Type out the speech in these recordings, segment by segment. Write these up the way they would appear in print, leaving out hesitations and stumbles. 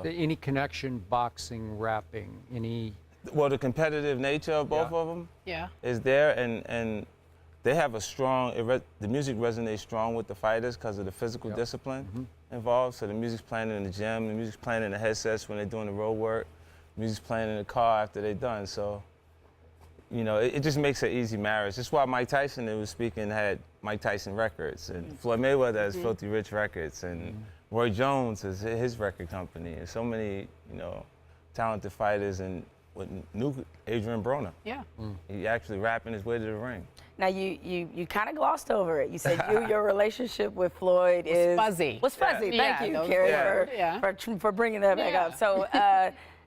Any connection, boxing, rapping, any? Well, the competitive nature of both of them is there, and they have a strong, the music resonates strong with the fighters because of the physical discipline involved. So the music's playing in the gym, the music's playing in the headsets when they're doing the road work, the music's playing in the car after they're done. So, you know, it just makes an easy marriage. That's why Mike Tyson, that was speaking, had Mike Tyson Records, and Floyd Mayweather has Filthy Rich Records, and Roy Jones has his record company, and so many, you know, talented fighters, and with new Adrian Broner. Yeah. He actually rapping his way to the ring. Now you kind of glossed over it. You said your relationship with Floyd was fuzzy. Was fuzzy. Thank you, Carrie, for bringing that back up. So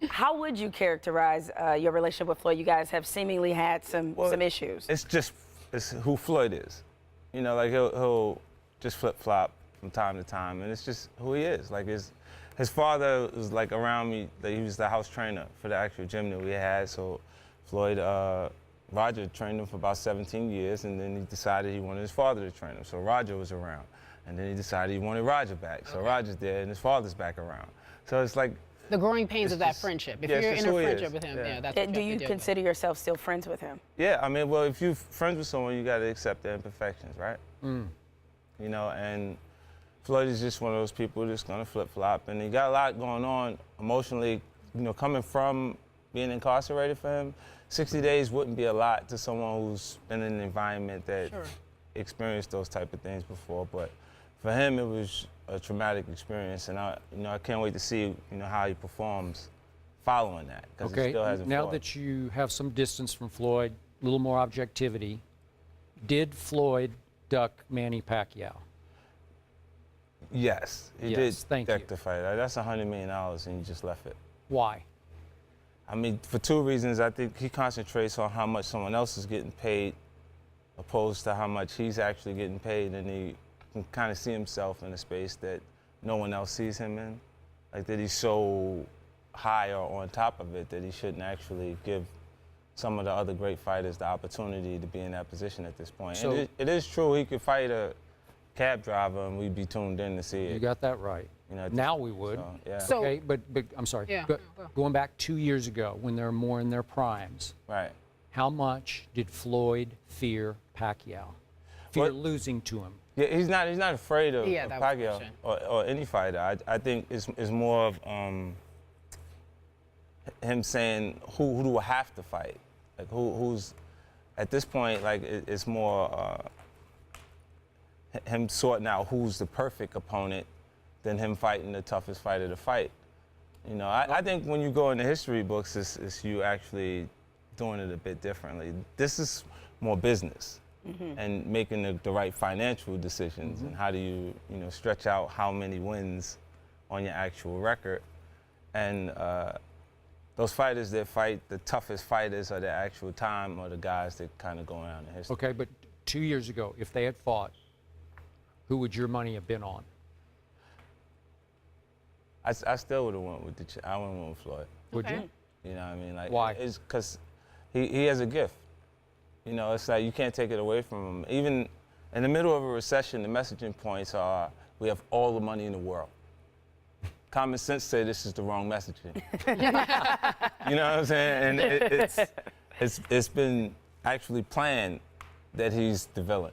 how would you characterize your relationship with Floyd? You guys have seemingly had some issues. It's who Floyd is. You know, like he'll just flip-flop from time to time, and it's just who he is. Like his father was like around me. He was the house trainer for the actual gym that we had. So Floyd, Roger trained him for about 17 years, and then he decided he wanted his father to train him. So Roger was around, and then he decided he wanted Roger back. So Roger's there, and his father's back around. So it's like the growing pains of that friendship. If you're in a friendship with him, that's what do you consider yourself still friends with him? Yeah, I mean, well, if you're friends with someone, you got to accept their imperfections, right? You know, and Floyd is just one of those people that's gonna flip-flop, and he got a lot going on emotionally. You know, coming from being incarcerated for him, 60 days wouldn't be a lot to someone who's been in an environment that experienced those type of things before. But for him, it was a traumatic experience, and I can't wait to see, how he performs following that. Okay, now that you have some distance from Floyd, a little more objectivity, did Floyd duck Manny Pacquiao? Yes, he did duck the fight. That's $100 million, and he just left it. Why? I mean, for two reasons. I think he concentrates on how much someone else is getting paid opposed to how much he's actually getting paid, and he can kind of see himself in a space that no one else sees him in. Like that he's so high or on top of it that he shouldn't actually give some of the other great fighters the opportunity to be in that position at this point. So and it is true he could fight a cab driver and we'd be tuned in to see it. You got that right. Now we would. So, okay, but I'm sorry. Going back 2 years ago when they're more in their primes. Right. How much did Floyd fear Pacquiao? Fear losing to him? Yeah, he's not afraid of Pacquiao or any fighter. I think it's more of him saying who do I have to fight? Like who's at this point, like it's more him sorting out who's the perfect opponent than him fighting the toughest fighter to fight. I think when you go in the history books, it's you actually doing it a bit differently. This is more business and making the right financial decisions and how do you, stretch out how many wins on your actual record. And those fighters that fight the toughest fighters of their actual time are the guys that kind of go around in history. Okay, but 2 years ago, if they had fought, who would your money have been on? I still would have went with I would have went with Floyd. Would you? You know what I mean? Like, why? It's because he has a gift. It's like you can't take it away from him. Even in the middle of a recession, the messaging points are, we have all the money in the world. Common sense say this is the wrong messaging. You know what I'm saying? And it's been actually planned that he's the villain.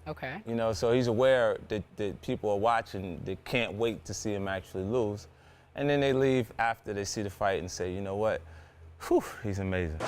Okay. So he's aware that people are watching, they can't wait to see him actually lose. And then they leave after they see the fight and say, you know what, whew, he's amazing.